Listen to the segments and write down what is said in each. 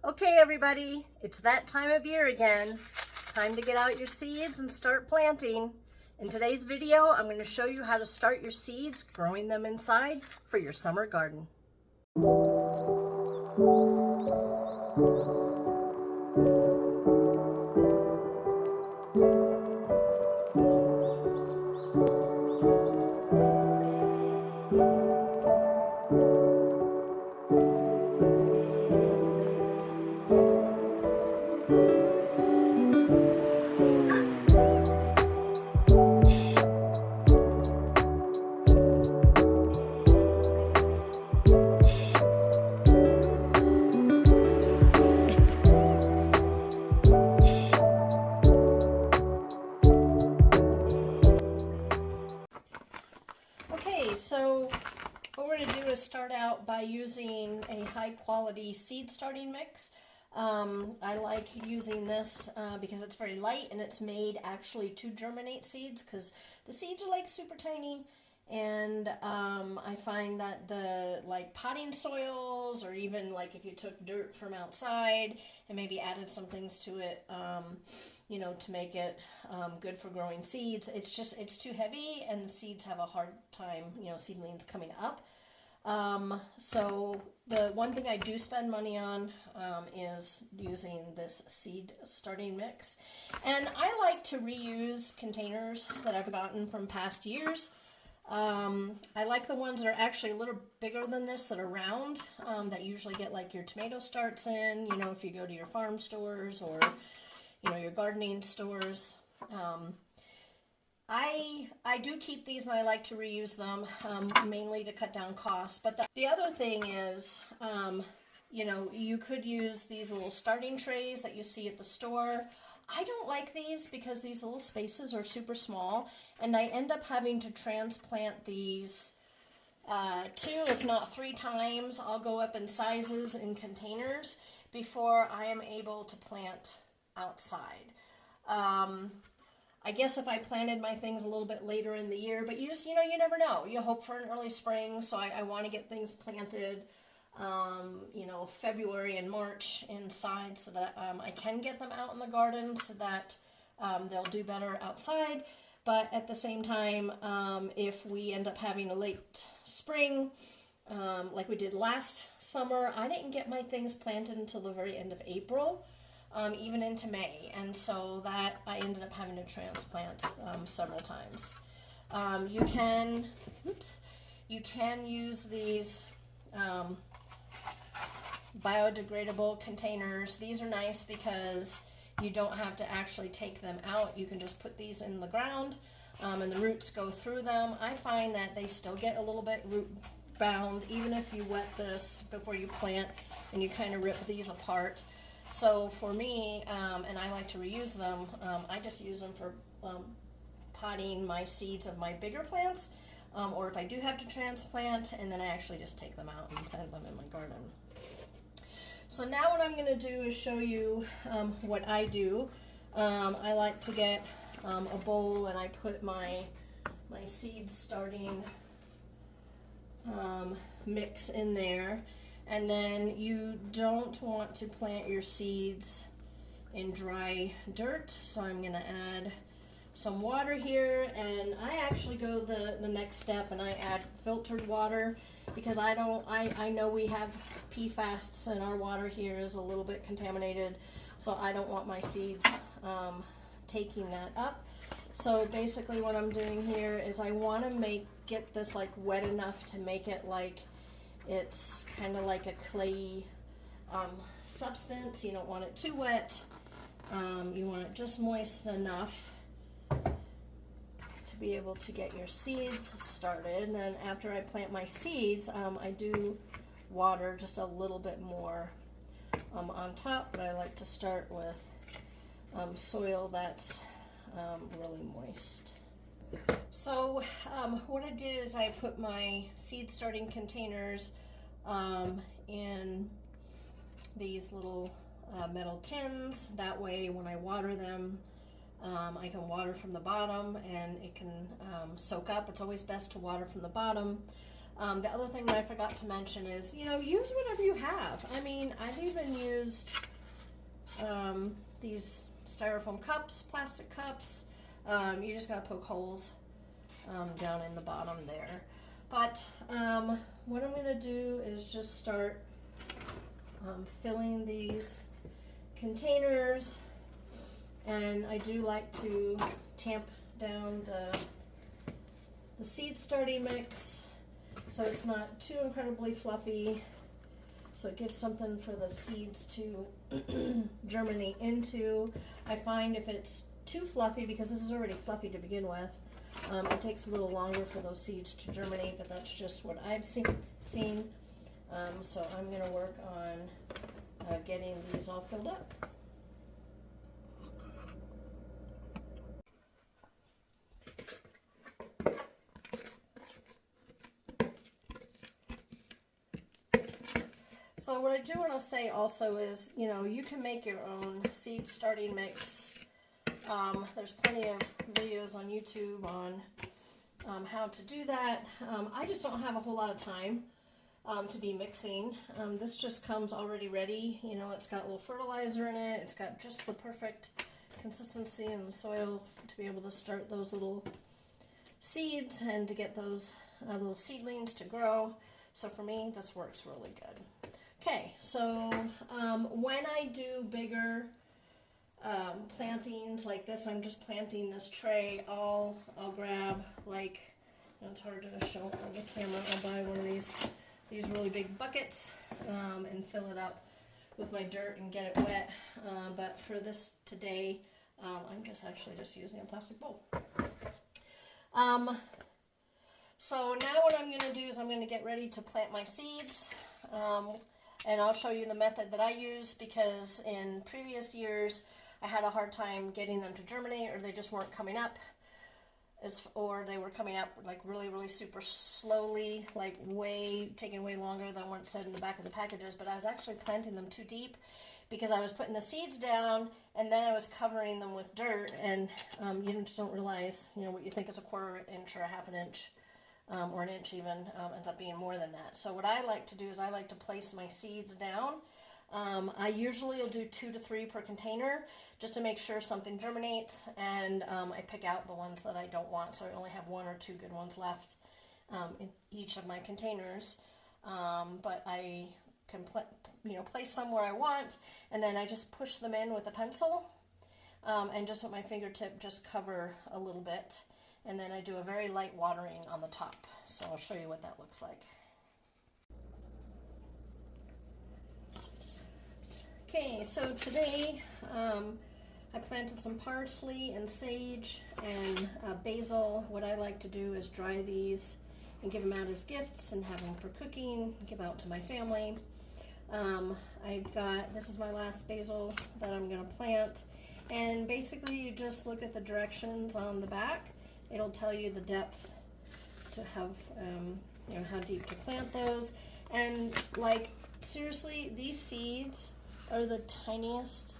Okay, everybody, it's that time of year again. It's time to get out your seeds and start planting. In today's video, I'm going to show you how to start your seeds, growing them inside for your summer garden. Okay, so what we're going to do is start out by using a high quality seed starting mix. I like using this because it's very light and it's made actually to germinate seeds, because the seeds are like super tiny, and I find that the potting soils, or even like if you took dirt from outside and maybe added some things to it, to make it good for growing seeds, it's too heavy and the seeds have a hard time, seedlings coming up. So the one thing I do spend money on is using this seed starting mix. And I like to reuse containers that I've gotten from past years. I like the ones that are actually a little bigger than this, that are round, that usually get like your tomato starts in, if you go to your farm stores or, your gardening stores. I do keep these and I like to reuse them, mainly to cut down costs. But the other thing is, you could use these little starting trays that you see at the store. I don't like these because these little spaces are super small, and I end up having to transplant these 2, if not 3 times. I'll go up in sizes in containers before I am able to plant outside. I guess if I planted my things a little bit later in the year, but you never know. You hope for an early spring, so I want to get things planted, February and March inside, so that I can get them out in the garden, so that they'll do better outside. But at the same time, if we end up having a late spring, like we did last summer, I didn't get my things planted until the very end of April. Even into May, and so that I ended up having to transplant several times. You can use these biodegradable containers. These are nice because you don't have to actually take them out. You can just put these in the ground, and the roots go through them. I find that they still get a little bit root bound, even if you wet this before you plant and you kind of rip these apart. So for me, and I like to reuse them, I just use them for potting my seeds of my bigger plants, or if I do have to transplant, and then I actually just take them out and plant them in my garden. So now what I'm going to do is show you what I do. I like to get a bowl, and I put my seed starting mix in there. And then you don't want to plant your seeds in dry dirt, so I'm going to add some water here, and I actually go the next step and I add filtered water, because I know we have PFAS and our water here is a little bit contaminated, so I don't want my seeds taking that up. So basically what I'm doing here is I want to get this like wet enough to make it like it's kind of like a clayey substance. You don't want it too wet. You want it just moist enough to be able to get your seeds started. And then after I plant my seeds, I do water just a little bit more on top, but I like to start with soil that's really moist. So what I did is I put my seed starting containers in these little metal tins. That way when I water them, I can water from the bottom and it can soak up. It's always best to water from the bottom. The other thing that I forgot to mention is, you know, use whatever you have. I mean, I've even used these styrofoam cups, plastic cups. You just gotta poke holes down in the bottom there. But what I'm gonna do is just start filling these containers, and I do like to tamp down the seed starting mix so it's not too incredibly fluffy, so it gives something for the seeds to germinate into. I find if it's too fluffy, because this is already fluffy to begin with, it takes a little longer for those seeds to germinate, but that's just what I've seen. So I'm going to work on getting these all filled up. So what I do want to say also is, you know, you can make your own seed starting mix. There's plenty of videos on YouTube on how to do that. I just don't have a whole lot of time to be mixing. This just comes already ready. You know, it's got a little fertilizer in it. It's got just the perfect consistency in the soil to be able to start those little seeds and to get those little seedlings to grow. So for me, this works really good. Okay, so when I do bigger plantings like this, I'm just planting this tray, I'll grab, like, you know, it's hard to show on the camera, I'll buy one of these really big buckets and fill it up with my dirt and get it wet. But for this today, I'm actually just using a plastic bowl. So now what I'm going to do is I'm going to get ready to plant my seeds. And I'll show you the method that I use, because in previous years I had a hard time getting them to germinate, or they just weren't coming up, or they were coming up like really super slowly, like taking way longer than what it said in the back of the packages. But I was actually planting them too deep, because I was putting the seeds down and then I was covering them with dirt, and you just don't realize, you know, what you think is a quarter inch or a half an inch or an inch even ends up being more than that. So what I like to do is I like to place my seeds down. I usually will do 2 to 3 per container, just to make sure something germinates, and I pick out the ones that I don't want, so I only have 1 or 2 good ones left in each of my containers. But I can place them where I want, and then I just push them in with a pencil, and just with my fingertip just cover a little bit. And then I do a very light watering on the top. So I'll show you what that looks like. Okay, so today I planted some parsley and sage and basil. What I like to do is dry these and give them out as gifts and have them for cooking, give out to my family. This is my last basil that I'm going to plant. And basically you just look at the directions on the back. It'll tell you the depth to have, you know, how deep to plant those. And like, seriously, these seeds are the tiniest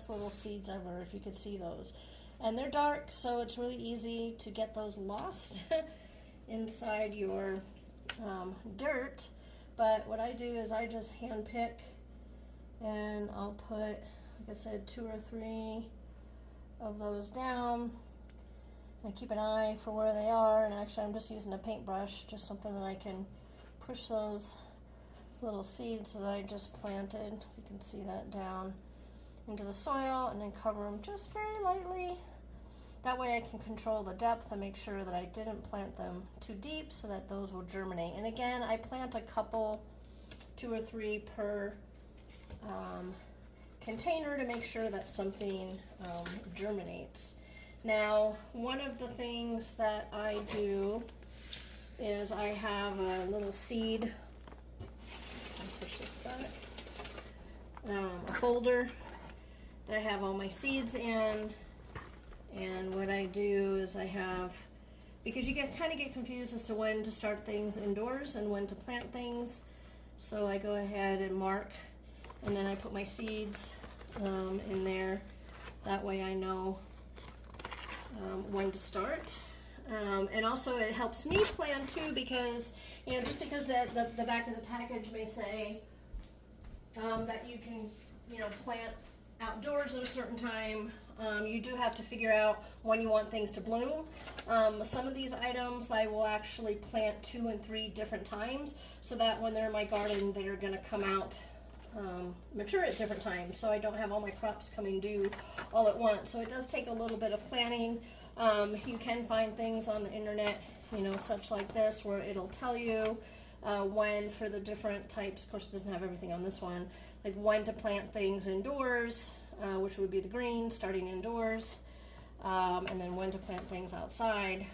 little seeds ever, if you could see those. And they're dark, so it's really easy to get those lost inside your dirt. But what I do is I just hand pick, and I'll put, like I said, 2 or 3 of those down. I keep an eye for where they are, and actually I'm just using a paintbrush, just something that I can push those little seeds that I just planted, if you can see that, down into the soil, and then cover them just very lightly. That way I can control the depth and make sure that I didn't plant them too deep, so that those will germinate. And again, I plant a couple, 2 or 3 per container, to make sure that something germinates. Now, one of the things that I do is I have a little seed, push this back, a folder that I have all my seeds in. And what I do is I have, because you kind of get confused as to when to start things indoors and when to plant things, so I go ahead and mark, and then I put my seeds in there. That way I know when to start. And also it helps me plan too, because, you know, just because the back of the package may say that you can, you know, plant outdoors at a certain time, you do have to figure out when you want things to bloom. Some of these items I will actually plant 2 and 3 different times, so that when they're in my garden, they're going to come out mature at different times, so I don't have all my crops coming due all at once. So it does take a little bit of planning. You can find things on the internet, you know, such like this, where it'll tell you when for the different types. Of course, it doesn't have everything on this one, like when to plant things indoors, which would be the green, starting indoors, and then when to plant things outside.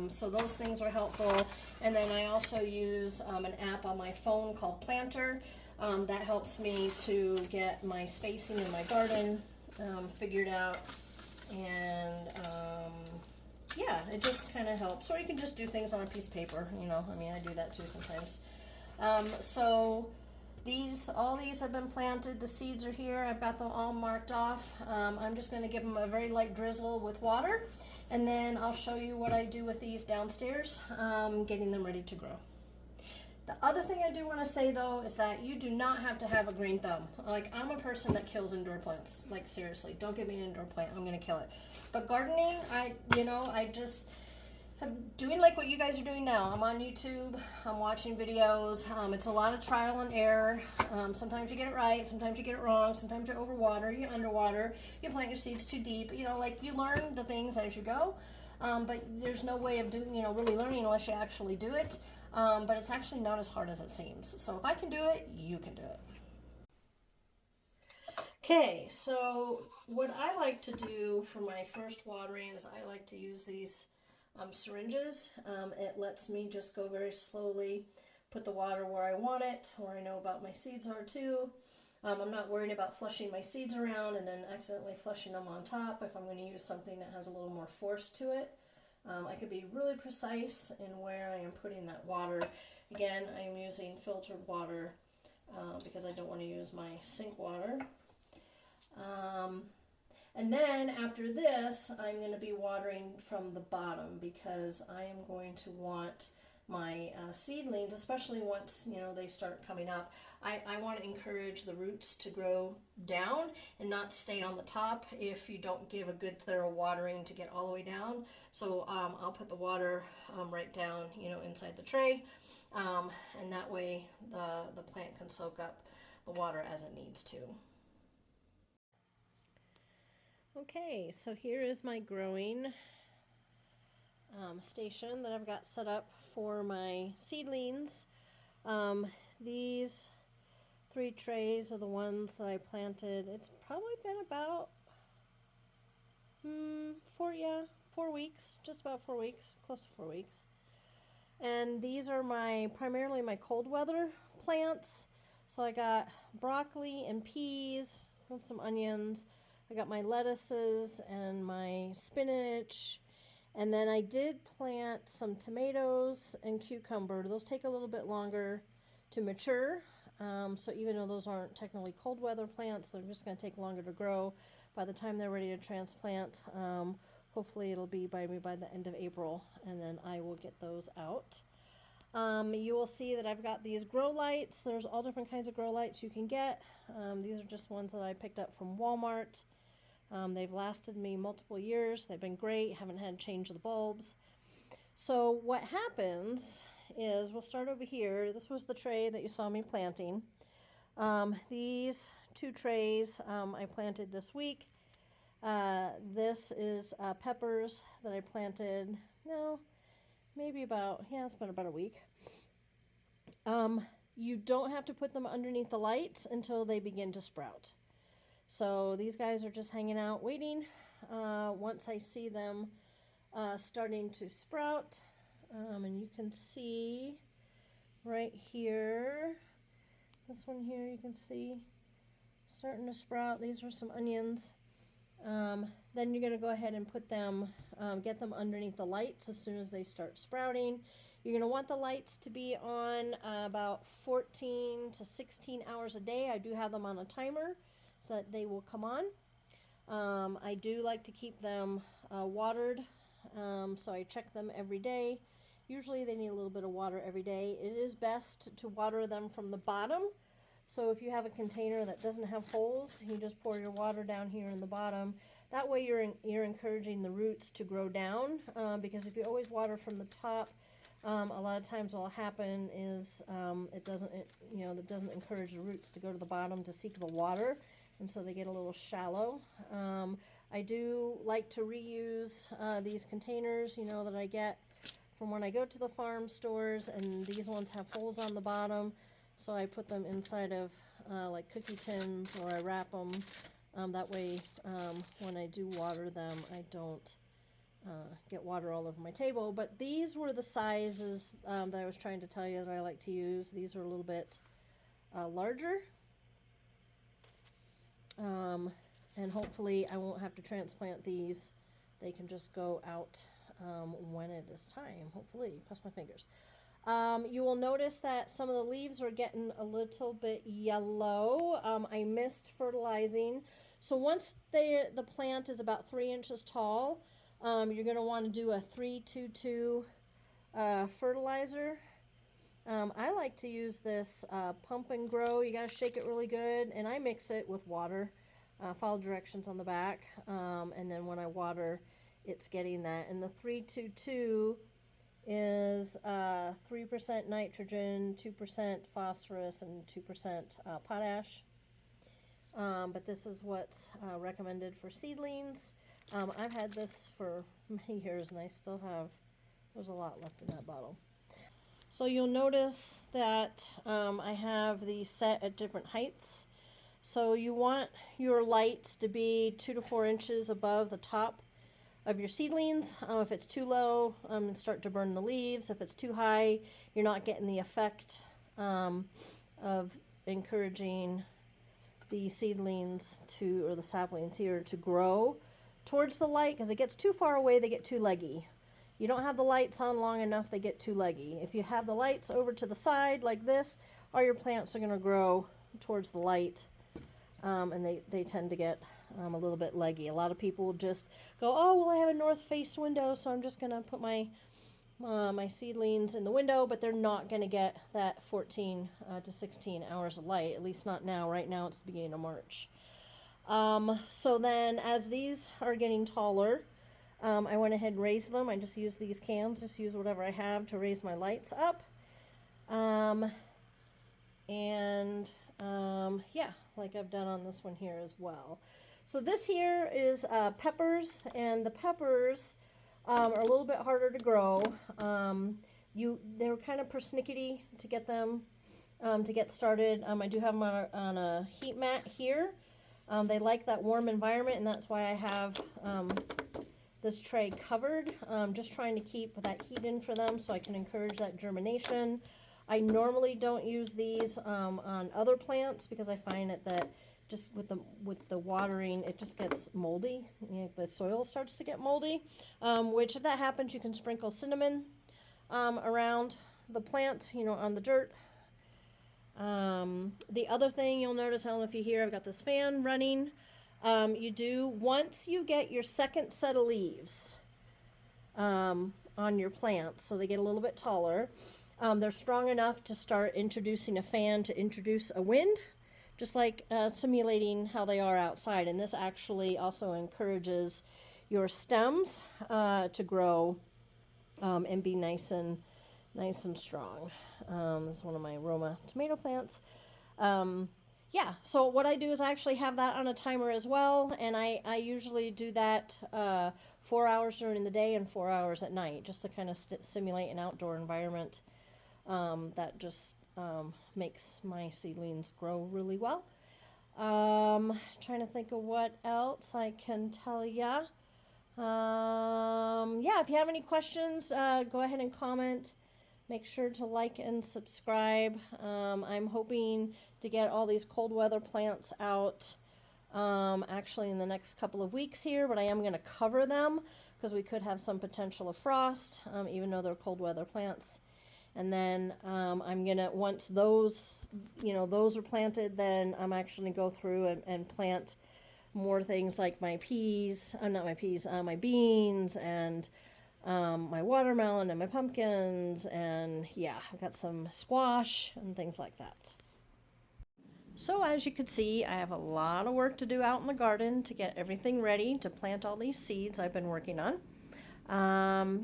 So those things are helpful. And then I also use an app on my phone called Planter. That helps me to get my spacing in my garden figured out. And yeah, it just kind of helps. Or you can just do things on a piece of paper, you know. I mean, I do that too sometimes. So all these have been planted. The seeds are here. I've got them all marked off. I'm just going to give them a very light drizzle with water, and then I'll show you what I do with these downstairs, getting them ready to grow. The other thing I do want to say though is that you do not have to have a green thumb. Like, I'm a person that kills indoor plants. Like, seriously, don't give me an indoor plant. I'm going to kill it. But gardening, I just I'm doing like what you guys are doing now. I'm on YouTube, I'm watching videos. It's a lot of trial and error. Sometimes you get it right, sometimes you get it wrong, sometimes you overwater, you underwater, you plant your seeds too deep. You know, like, you learn the things as you go, but there's no way of doing, you know, really learning unless you actually do it. But it's actually not as hard as it seems. So if I can do it, you can do it. Okay, so what I like to do for my first watering is I like to use these syringes. It lets me just go very slowly, put the water where I want it, where I know about my seeds are too. I'm not worried about flushing my seeds around and then accidentally flushing them on top if I'm going to use something that has a little more force to it. I could be really precise in where I am putting that water. Again, I'm using filtered water because I don't want to use my sink water. And then after this, I'm going to be watering from the bottom, because I am going to want my seedlings, especially once, you know, they start coming up. I want to encourage the roots to grow down and not stay on the top if you don't give a good thorough watering to get all the way down. So I'll put the water right down, you know, inside the tray, and that way the plant can soak up the water as it needs to. Okay, so here is my growing station that I've got set up for my seedlings. These 3 trays are the ones that I planted. It's probably been about 4 weeks, just about 4 weeks, close to 4 weeks. And these are primarily my cold weather plants. So I got broccoli and peas and some onions. I got my lettuces and my spinach, and then I did plant some tomatoes and cucumber. Those take a little bit longer to mature, so even though those aren't technically cold weather plants, they're just going to take longer to grow. By the time they're ready to transplant, hopefully it'll be by the end of April, and then I will get those out. You will see that I've got these grow lights. There's all different kinds of grow lights you can get. These are just ones that I picked up from Walmart. They've lasted me multiple years. They've been great. Haven't had to change the bulbs. So what happens is, we'll start over here. This was the tray that you saw me planting. These 2 trays I planted this week. This is peppers that I planted, it's been about a week. You don't have to put them underneath the lights until they begin to sprout. So these guys are just hanging out waiting. Once I see them starting to sprout, and you can see right here, this one here you can see starting to sprout. These are some onions. Then you're going to go ahead and put them, get them underneath the lights as soon as they start sprouting. You're going to want the lights to be on about 14 to 16 hours a day. I do have them on a timer so that they will come on. I do like to keep them watered so I check them every day. Usually they need a little bit of water every day. It is best to water them from the bottom. So if you have a container that doesn't have holes, you just pour your water down here in the bottom. That way you're encouraging the roots to grow down, because if you always water from the top, a lot of times what will happen is that doesn't encourage the roots to go to the bottom to seek the water, and so they get a little shallow. I do like to reuse these containers, that I get from when I go to the farm stores, and these ones have holes on the bottom, so I put them inside of like cookie tins, or I wrap them. That way, when I do water them, I don't get water all over my table. But these were the sizes that I was trying to tell you that I like to use. These are a little bit larger. And hopefully I won't have to transplant these. They can just go out when it is time. Hopefully, cross my fingers. You will notice that some of the leaves are getting a little bit yellow. I missed fertilizing. So once the plant is about 3 inches tall, you're going to want to do a 3-2-2 fertilizer. I like to use this Pump and Grow. You got to shake it really good, and I mix it with water. Follow directions on the back, and then when I water, it's getting that. And the 3-2-2 is 3% nitrogen, 2% phosphorus, and 2% potash. But this is what's recommended for seedlings. I've had this for many years, and I still have, there's a lot left in that bottle. So you'll notice that I have these set at different heights. So you want your lights to be 2 to 4 inches above the top of your seedlings. If it's too low, and start to burn the leaves. If it's too high, you're not getting the effect of encouraging the seedlings or the saplings here to grow towards the light, because it gets too far away, they get too leggy. You don't have the lights on long enough, they get too leggy. If you have the lights over to the side like this, all your plants are going to grow towards the light, and they tend to get a little bit leggy. A lot of people just go, oh, well, I have a north face window, so I'm just going to put my seedlings in the window, but they're not going to get that 14 to 16 hours of light, at least not now. Right now it's the beginning of March. So then as these are getting taller, I went ahead and raised them. I just use these cans, just use whatever I have to raise my lights up. Yeah, like I've done on this one here as well. So this here is peppers, and the peppers are a little bit harder to grow. They're kind of persnickety to get them to get started. I do have them on a heat mat here. They like that warm environment, and that's why I have this tray covered. Just trying to keep that heat in for them so I can encourage that germination. I normally don't use these on other plants because I find that just with the watering, it just gets moldy. The soil starts to get moldy, which if that happens, you can sprinkle cinnamon around the plant, on the dirt. The other thing you'll notice, I don't know if you hear, I've got this fan running. Once you get your second set of leaves on your plant, so they get a little bit taller, they're strong enough to start introducing a fan to introduce a wind, just like simulating how they are outside. And this actually also encourages your stems to grow and be nice and strong. This is one of my Roma tomato plants. Yeah, so what I do is I actually have that on a timer as well, and I usually do that 4 hours during the day and 4 hours at night, just to kind of simulate an outdoor environment that just makes my seedlings grow really well. Trying to think of what else I can tell ya. Yeah, if you have any questions, go ahead and comment. Make sure to like and subscribe. I'm hoping to get all these cold weather plants out actually in the next couple of weeks here, but I am going to cover them because we could have some potential of frost, even though they're cold weather plants. And then I'm going to, once those are planted, then I'm actually going to go through and plant more things like my peas, my beans, and my watermelon and my pumpkins, and yeah, I've got some squash and things like that. So as you can see, I have a lot of work to do out in the garden to get everything ready to plant all these seeds I've been working on.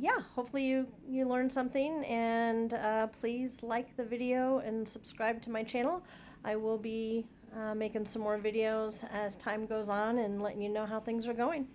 Yeah, hopefully you learned something, and please like the video and subscribe to my channel. I will be making some more videos as time goes on and letting you know how things are going.